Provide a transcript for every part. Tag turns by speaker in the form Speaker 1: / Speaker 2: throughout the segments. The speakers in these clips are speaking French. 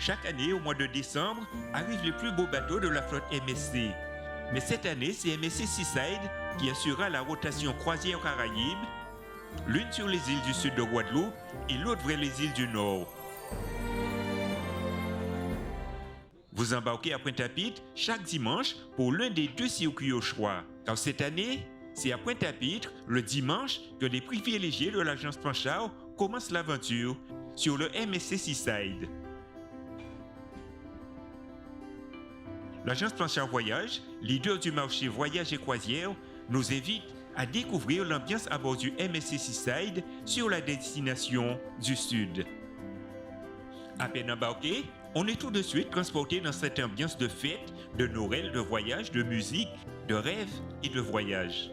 Speaker 1: Chaque année, au mois de décembre, arrivent les plus beaux bateaux de la flotte MSC. Mais cette année, c'est MSC Seaside qui assurera la rotation croisière Caraïbes, l'une sur les îles du sud de Guadeloupe et l'autre vers les îles du nord. Vous embarquez à Pointe-à-Pitre chaque dimanche pour l'un des deux circuits au choix. Car cette année, c'est à Pointe-à-Pitre, le dimanche, que les privilégiés de l'agence Panchard commencent l'aventure sur le MSC Seaside. L'agence Panchard Voyage, leader du marché voyage et croisière, nous invite à découvrir l'ambiance à bord du MSC Seaside sur la destination du Sud. À peine embarqué, on est tout de suite transporté dans cette ambiance de fête, de Noël, de voyage, de musique, de rêve et de voyage.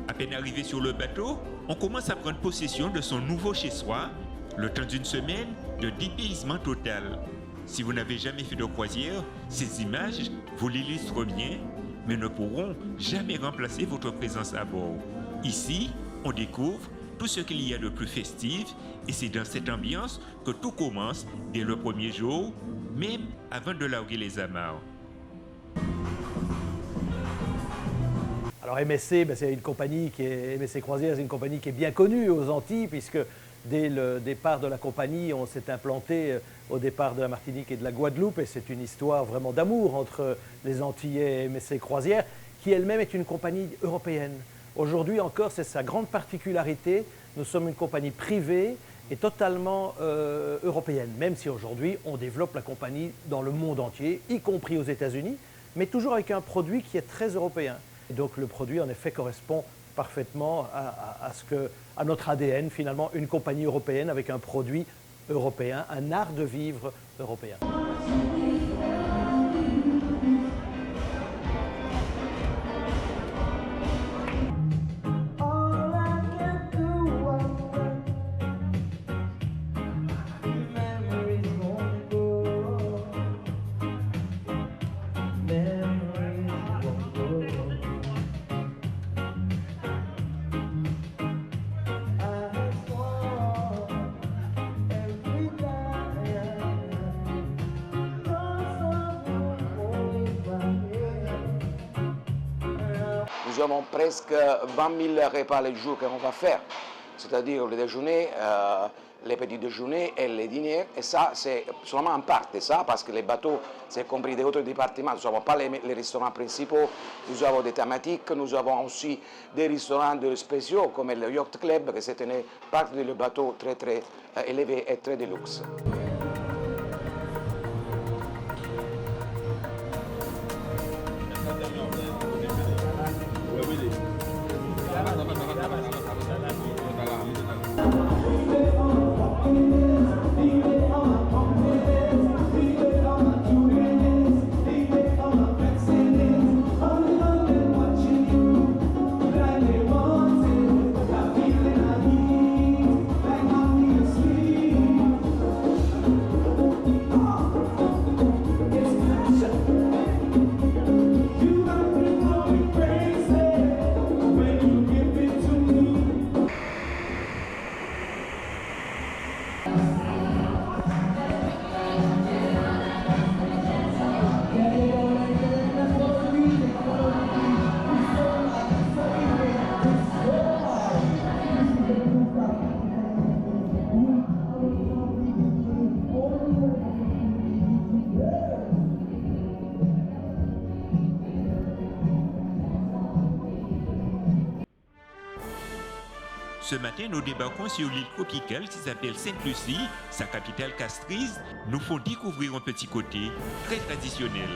Speaker 1: À peine arrivé sur le bateau, on commence à prendre possession de son nouveau chez-soi, le temps d'une semaine de dépaysement total. Si vous n'avez jamais fait de croisière, ces images vous l'illustrent bien, mais ne pourront jamais remplacer votre présence à bord. Ici, on découvre tout ce qu'il y a de plus festif, et c'est dans cette ambiance que tout commence dès le premier jour, même avant de larguer les amarres.
Speaker 2: Alors MSC, c'est une compagnie MSC Croisière, c'est une compagnie qui est bien connue aux Antilles, puisque dès le départ de la compagnie, on s'est implanté au départ de la Martinique et de la Guadeloupe, et c'est une histoire vraiment d'amour entre les Antillais et MSC Croisière, qui elle-même est une compagnie européenne. Aujourd'hui encore, c'est sa grande particularité, nous sommes une compagnie privée et totalement européenne, même si aujourd'hui on développe la compagnie dans le monde entier, y compris aux États-Unis, mais toujours avec un produit qui est très européen. Et donc le produit en effet correspond parfaitement à notre ADN, finalement, une compagnie européenne avec un produit européen, un art de vivre européen.
Speaker 3: Nous avons presque 20 000 repas le jour qu'on va faire, c'est-à-dire le déjeuner, les petits déjeuners et les dîners. Et ça, c'est seulement en partie ça, parce que les bateaux, c'est compris d'autres départements. Nous n'avons pas les restaurants principaux, nous avons des thématiques, nous avons aussi des restaurants spéciaux comme le Yacht Club, qui c'est une partie du bateau très très élevée et très de luxe.
Speaker 1: Ce matin, nous débarquons sur l'île tropicale qui s'appelle Sainte-Lucie. Sa capitale Castries nous font découvrir un petit côté très traditionnel.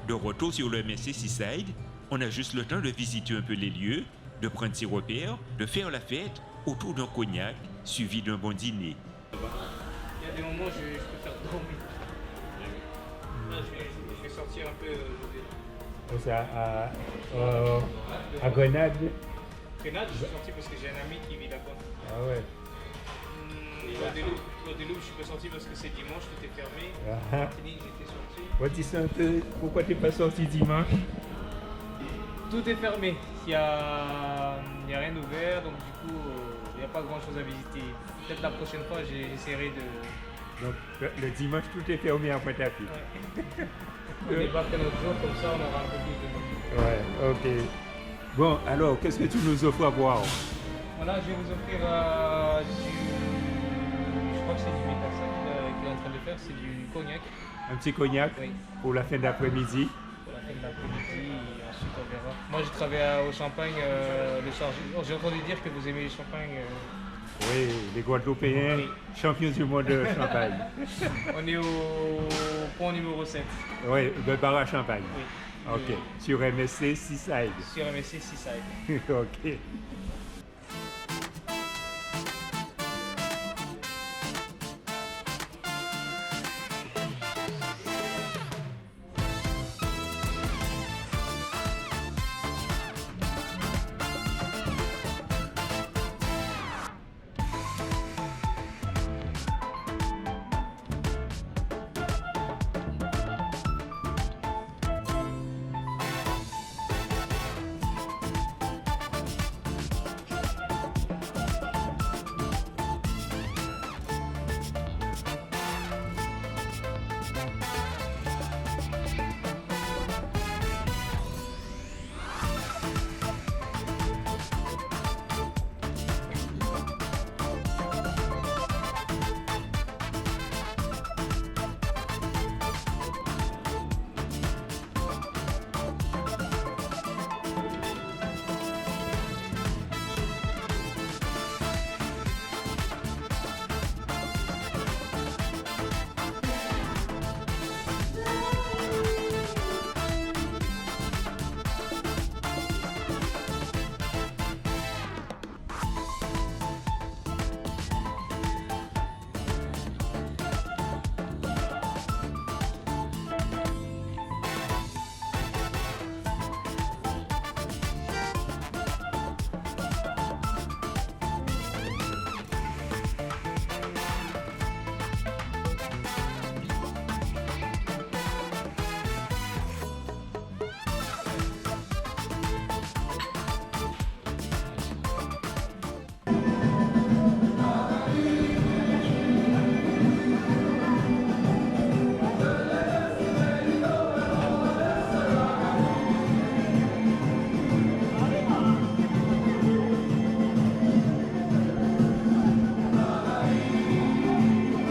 Speaker 1: De retour sur le MSC Seaside, on a juste le temps de visiter un peu les lieux, de prendre ses repères, de faire la fête autour d'un cognac suivi d'un bon dîner.
Speaker 4: Il y a des moments où je préfère dormir. Je vais sortir un peu.
Speaker 5: C'est à Grenade.
Speaker 4: Grenade, je suis sorti parce que j'ai un ami qui vit là-bas.
Speaker 5: Ah ouais.
Speaker 4: Guadeloupe, je suis pas sorti parce que c'est dimanche, tout est fermé. Martinique, j'étais sorti.
Speaker 1: Ouais, dis un peu, pourquoi t'es pas sorti dimanche?
Speaker 4: Tout est fermé. Il y a rien ouvert, donc du coup, il n'y a pas grand chose à visiter. Peut-être la prochaine fois, j'essaierai de.
Speaker 1: Donc le dimanche, tout est fermé en Pointe-à-Pitre.
Speaker 4: Ouais. On débarque un autre jour, comme ça, on aura un peu plus de monde.
Speaker 1: Ouais, ok. Bon, alors, qu'est-ce que tu nous offres à boire?
Speaker 4: Voilà, je vais vous offrir je crois que c'est du Métassa qu'il est en train de faire, c'est du cognac.
Speaker 1: Un petit cognac
Speaker 4: Oui.
Speaker 1: pour la fin d'après-midi.
Speaker 4: Pour la fin de l'après-midi, et ensuite on verra. Moi, je travaille au Champagne le soir. J'ai entendu dire que vous aimez les champagnes.
Speaker 1: Oui, les Guadeloupéens,
Speaker 4: Oui.
Speaker 1: champions du monde de champagne.
Speaker 4: On est au point numéro 7.
Speaker 1: Oui, de bar à champagne.
Speaker 4: Oui.
Speaker 1: Ok, sur MSC Seaside.
Speaker 4: Sur MSC Seaside.
Speaker 1: Ok.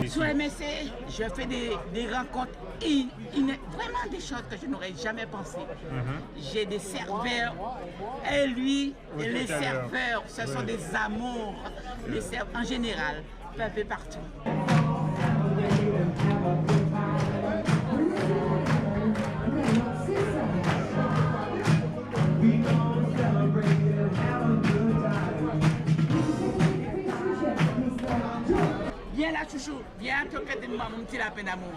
Speaker 5: Sur MSC, je fais des rencontres, vraiment des choses que je n'aurais jamais pensé. J'ai des serveurs, et lui, et les serveurs, ce sont des amours, les serveurs en général, un peu partout. Viens là, chouchou, viens t'occuper de moi, mon petit lapin d'amour.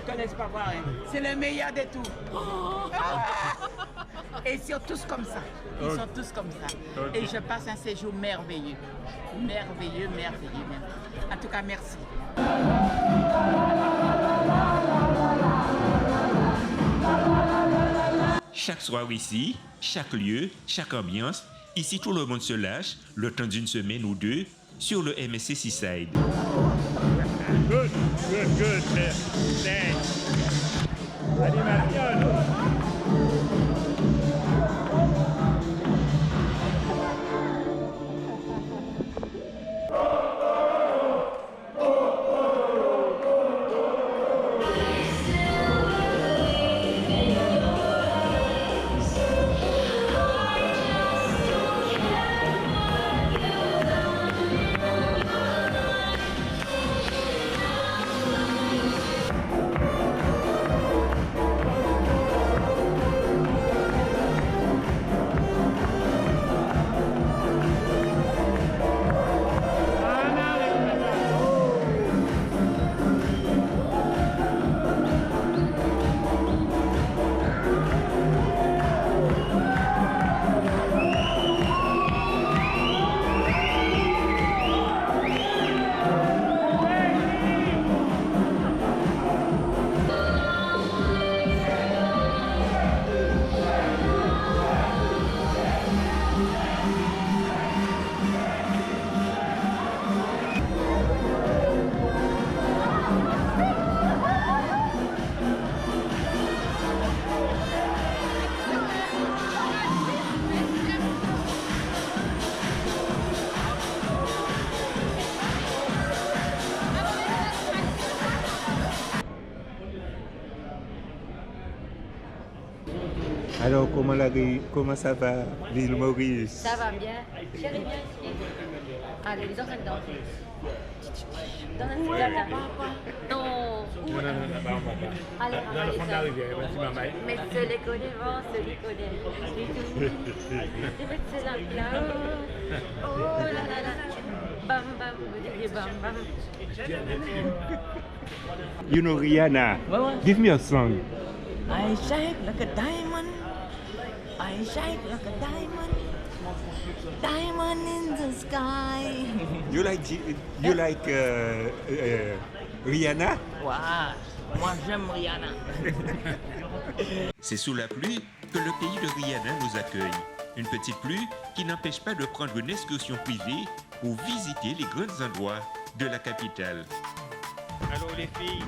Speaker 5: Je te laisse pas voir, hein. C'est le meilleur de tout. Et ils sont tous comme ça. Ils sont tous comme ça. Et je passe un séjour merveilleux. Merveilleux, merveilleux, merveilleux. En tout cas, merci.
Speaker 1: Chaque soir ici, chaque lieu, chaque ambiance, ici tout le monde se lâche, le temps d'une semaine ou deux, sur le MSC Seaside. Good, good, good, thanks. Animation.
Speaker 6: Alors, comment ça va, l'île Maurice?
Speaker 7: Ça va bien. Chérie, viens ici. Allez, dans un dedans. Dans un dedans. Non.
Speaker 4: Non,
Speaker 7: Allez,
Speaker 4: dans le fond de la rivière, vas-y, maman.
Speaker 7: mais se les connaît, vent, se les connaît. Du tout. Et mettre là. Oh là là là. Bam bam, vous dites bam bam.
Speaker 6: You know Rihanna? Give me a song.
Speaker 5: I shine like a diamond. I shine like a diamond. Diamond in the sky.
Speaker 6: You like Rihanna?
Speaker 5: Waouh, moi j'aime Rihanna.
Speaker 1: C'est sous la pluie que le pays de Rihanna nous accueille. Une petite pluie qui n'empêche pas de prendre une excursion privée pour visiter les grands endroits de la capitale.
Speaker 6: Alors les filles,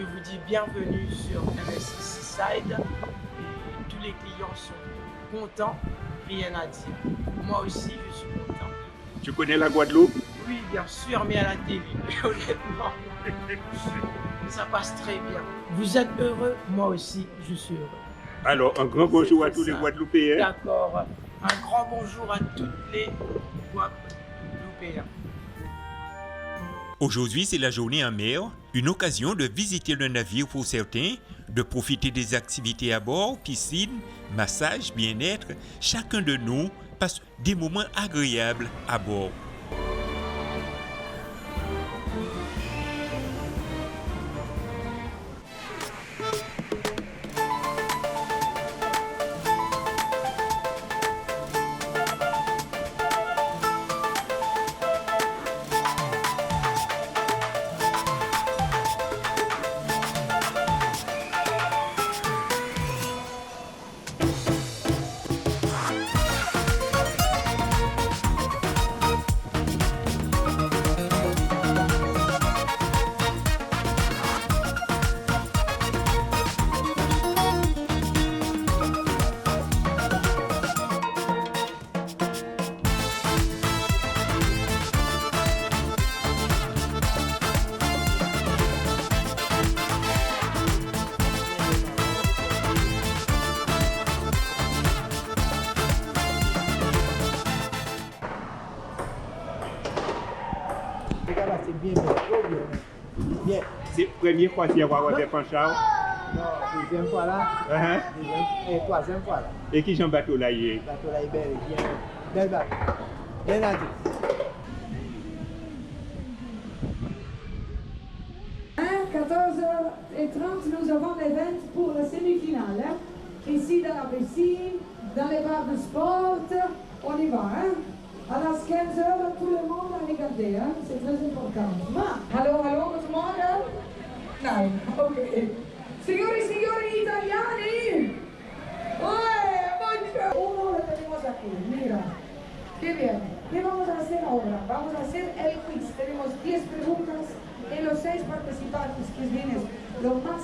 Speaker 8: Je vous dis bienvenue sur MSC Seaside. Tous les clients sont contents, rien à dire. Moi aussi, je suis content.
Speaker 6: Tu connais la Guadeloupe?
Speaker 8: Oui, bien sûr, mais à la télé, honnêtement. Ça passe très bien. Vous êtes heureux? Moi aussi, je suis heureux.
Speaker 6: Alors, un grand bonjour à tous les Guadeloupéens.
Speaker 8: D'accord. Un grand bonjour à toutes les Guadeloupéens.
Speaker 1: Aujourd'hui, c'est la journée en mer, une occasion de visiter le navire pour certains, de profiter des activités à bord, piscine, massage, bien-être. Chacun de nous passe des moments agréables à bord.
Speaker 6: C'est la première fois qu'il y a des Panchard.
Speaker 9: Non, deuxième fois là. Deuxième et troisième fois là.
Speaker 6: Et qui j'en bateau là hier?
Speaker 9: Le bateau là est belle, belle bateau. Bien à
Speaker 10: 14h30, nous avons l'événement pour la semi-finale. Ici dans la piscine, dans les bars de sport, on y va. À las 15h, tout le monde a regardé, c'est très important. Hallo, hallo, tout le monde? Nou, ok. Signori italiani! Uno lo tenemos aquí, mira. Qué bien. ¿Qué vamos a hacer ahora? Vamos a hacer el quiz. Tenemos 10 preguntas y los 6 participantes que vienen lo más...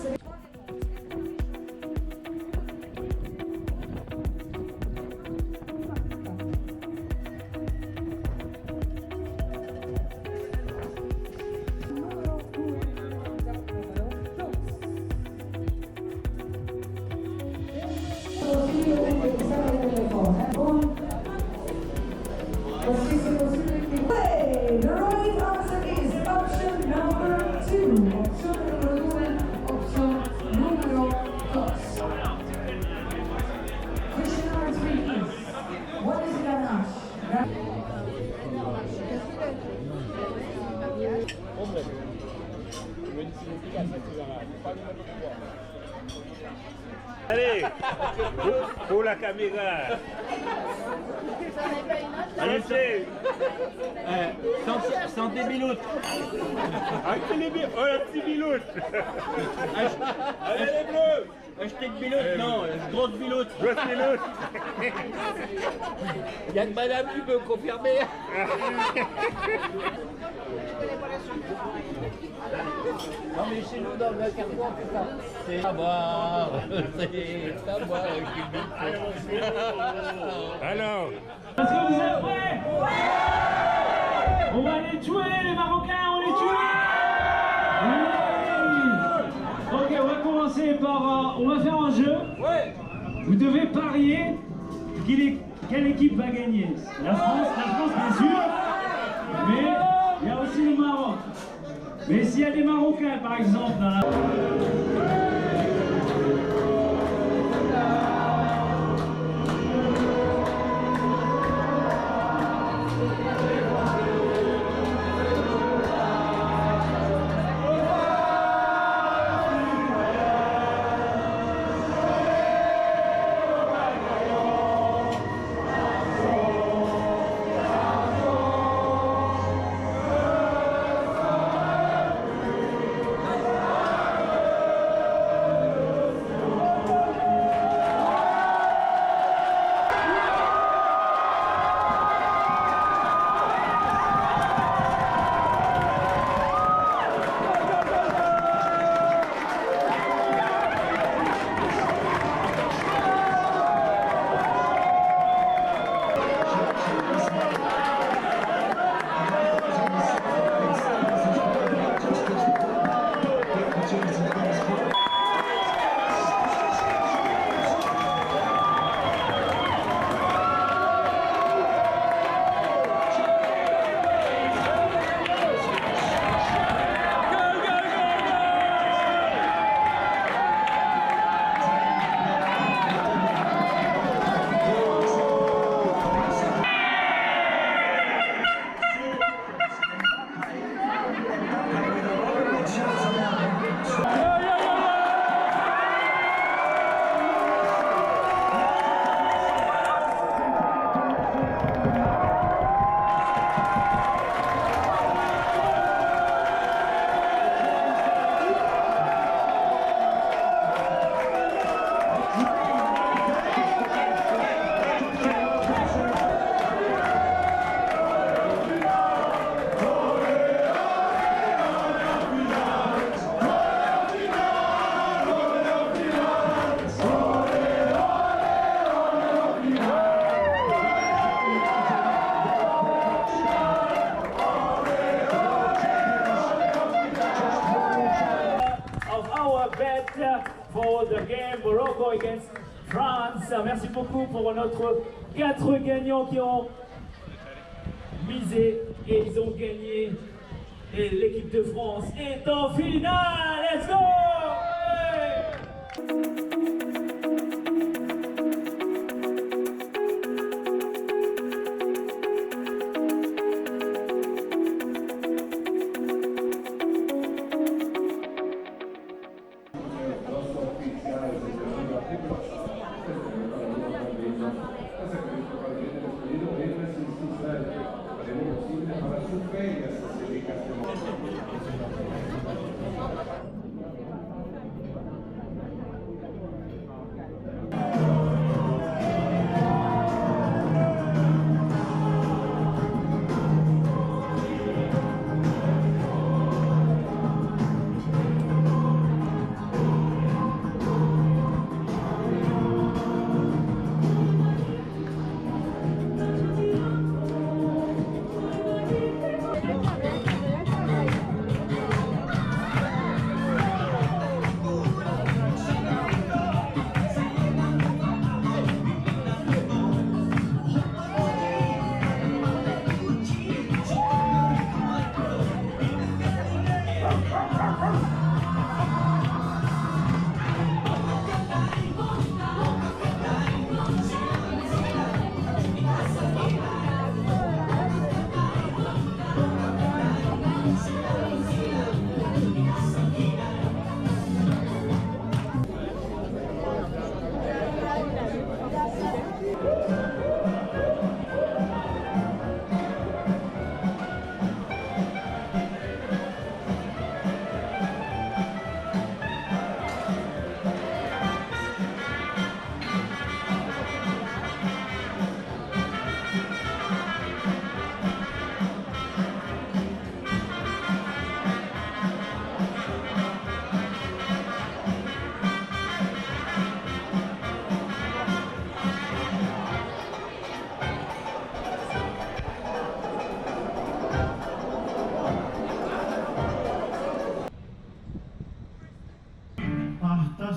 Speaker 10: The right answer is option number 2. Option number 2. Question number 3 is, what is ganache?
Speaker 6: Allez, pour la caméra. Allez, c'est.
Speaker 11: Santé Biloute.
Speaker 6: Un petit Biloute. Allez, les bleus.
Speaker 11: Achetez de Biloute, non, grosse Biloute.
Speaker 6: Grosse Biloute.
Speaker 11: Il y a que madame qui peut confirmer. Non mais chez nous dans le Carrefour, c'est ça. C'est à boire, c'est à boire avec une bite.
Speaker 6: Alors.
Speaker 12: Est-ce que vous êtes prêts? Ouais. On va les tuer les Marocains, on les tue. Oui. Ok, on va commencer par... on va faire un jeu. Ouais. Vous devez parier quelle équipe va gagner. La France bien sûr. Mais il y a aussi le Maroc. Mais s'il y a des Marocains, par exemple, dans la... our bet for the game Morocco against France. Merci beaucoup pour notre 4 gagnants qui ont misé et ils ont gagné. Et l'équipe de France est en finale. Let's go!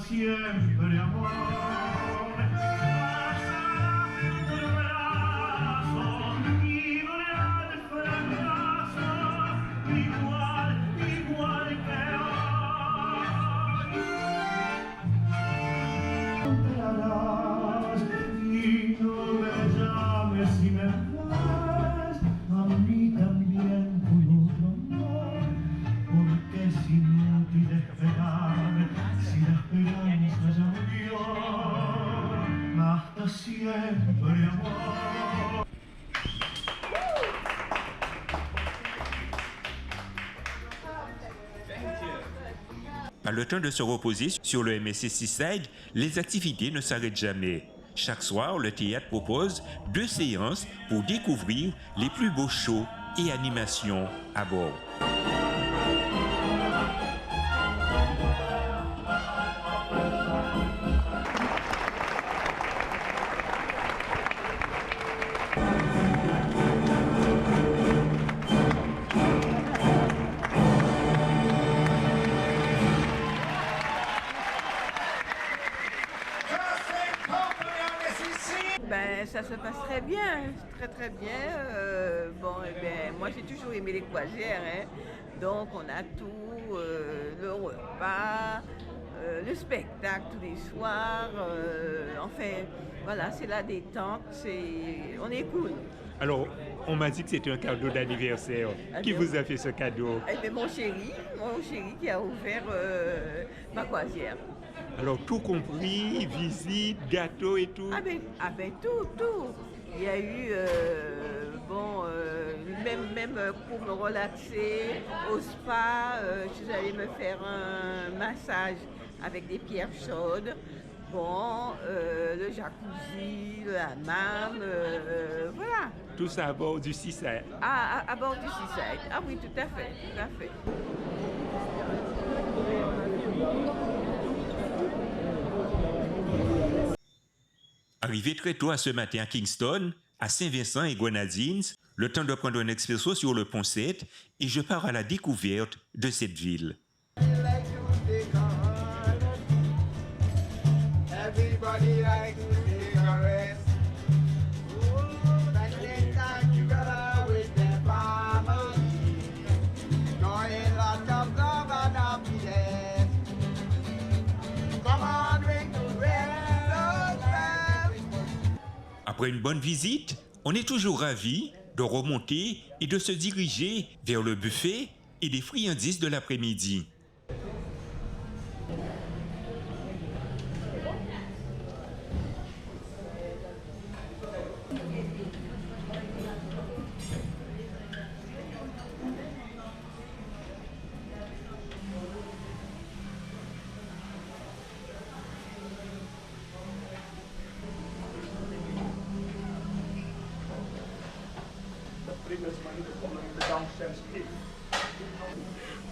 Speaker 13: Siempre amor, pásame tu brazo, libre al fracaso, igual que hoy. Encontrarás y no me llames si me vas, a mí también por otro amor, porque es inútil esperar. Si la esperanza ya murió, hasta siempre amor.
Speaker 1: À le temps de se reposer sur le MSC Seaside, les activités ne s'arrêtent jamais. Chaque soir, le théâtre propose 2 séances pour découvrir les plus beaux shows et animations à bord.
Speaker 14: Ça se passe très bien, très bien. Moi j'ai toujours aimé les croisières, hein. Donc on a tout, le repas, le spectacle tous les soirs. Enfin voilà, c'est la détente, on est cool.
Speaker 6: Alors, on m'a dit que c'était un cadeau d'anniversaire. Qui vous a fait ce cadeau?
Speaker 14: Mon chéri qui a ouvert ma croisière.
Speaker 6: Alors, tout compris, visite, gâteau et tout?
Speaker 14: Tout. Il y a eu, même pour me relaxer, au spa, je suis allée me faire un massage avec des pierres chaudes. Le jacuzzi, le hammam, voilà.
Speaker 6: Tout ça à bord du Seaside?
Speaker 14: À bord du Seaside, ah oui, tout à fait.
Speaker 1: Arrivé très tôt à ce matin à Kingston, à Saint-Vincent et Grenadines, le temps de prendre un expresso sur le pont 7 et je pars à la découverte de cette ville.
Speaker 13: Everybody likes to take a rest. Spend their time together with their family. Knowing lots of love and happiness. Come on, ring the bell.
Speaker 1: Après une bonne visite, on est toujours ravi de remonter et de se diriger vers le buffet et les friandises de l'après-midi.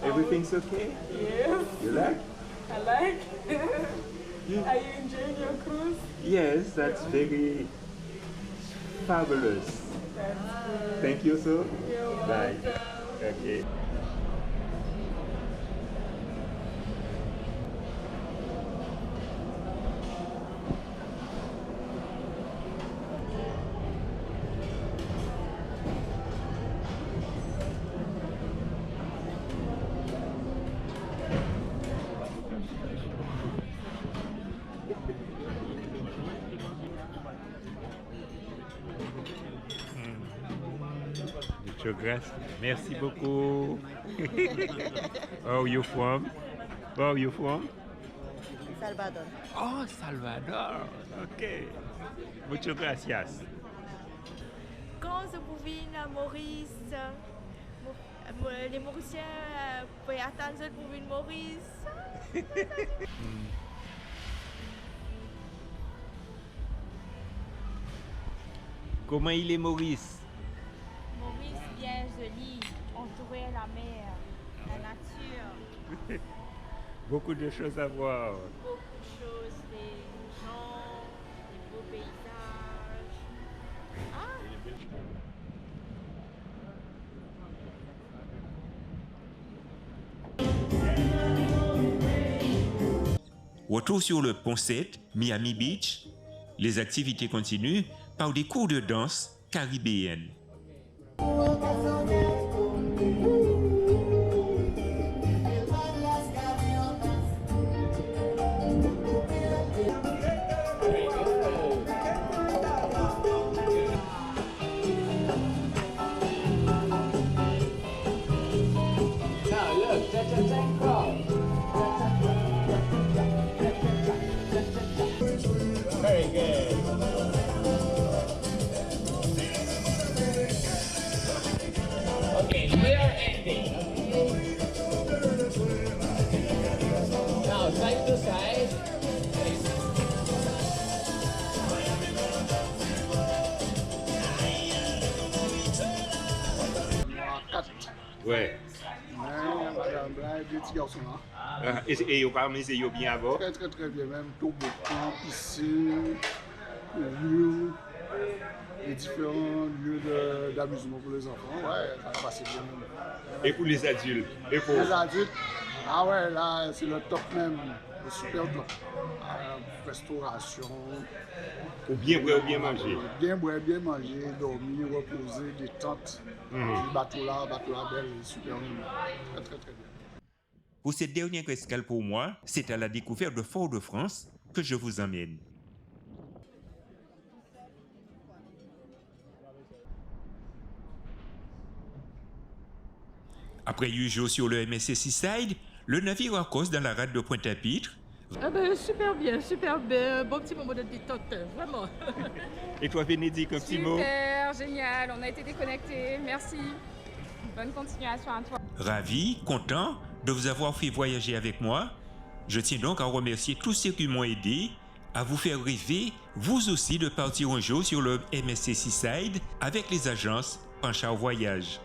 Speaker 6: Everything's okay?
Speaker 15: Yes.
Speaker 6: You like?
Speaker 15: I like. Are you enjoying your cruise?
Speaker 6: Yes, that's very fabulous.
Speaker 15: That's good.
Speaker 6: Thank you, sir.
Speaker 15: You're
Speaker 6: Bye.
Speaker 15: welcome.
Speaker 6: Okay. Muchas gracias. Merci beaucoup. Where are you from? Where are you from?
Speaker 16: Salvador.
Speaker 6: Oh, Salvador. Okay. Muchas gracias.
Speaker 17: Quand vous venez à Maurice, les Mauriciens peuvent attendre pour venir à Maurice.
Speaker 6: Comment il est, Maurice?
Speaker 17: Maurice bien joli, entouré de la mer, la nature.
Speaker 6: Beaucoup de choses à voir.
Speaker 17: Beaucoup de choses, des gens, des beaux paysages. Ah!
Speaker 1: Retour sur le pont 7, Miami Beach. Les activités continuent par des cours de danse caribéenne.
Speaker 11: Very good. Okay, we are ending. Now, side to side.
Speaker 6: Ouais.
Speaker 9: Madame Blanc, deux petits garçons là.
Speaker 6: Et vous amusez bien avant?
Speaker 9: Très très très bien, même tout beau camp, piscine, lieux, les différents lieux d'amusement pour les enfants. Ouais, ça va passer bien même.
Speaker 6: Et pour les adultes? Et pour...
Speaker 9: Les adultes, ah ouais, là c'est le top même, le super top. Restauration.
Speaker 6: Ou bien boire ou bien manger?
Speaker 9: Bien boire, bien manger, dormir, reposer, détente. Le bateau là, belle, super même. Très très très bien.
Speaker 1: Pour cette dernière escale pour moi, c'est à la découverte de Fort-de-France que je vous emmène. Après 8 jours sur le MSC Seaside, le navire accoste dans la rade de Pointe-à-Pitre.
Speaker 18: Ah ben, super bien, bon petit moment de détente, vraiment.
Speaker 6: Et toi, Bénédicte, un petit mot?
Speaker 19: Super, génial, on a été déconnectés, merci. Bonne continuation à toi.
Speaker 1: Ravi, content de vous avoir fait voyager avec moi. Je tiens donc à remercier tous ceux qui m'ont aidé à vous faire rêver, vous aussi, de partir un jour sur le MSC Seaside avec les agences Panchard Voyage.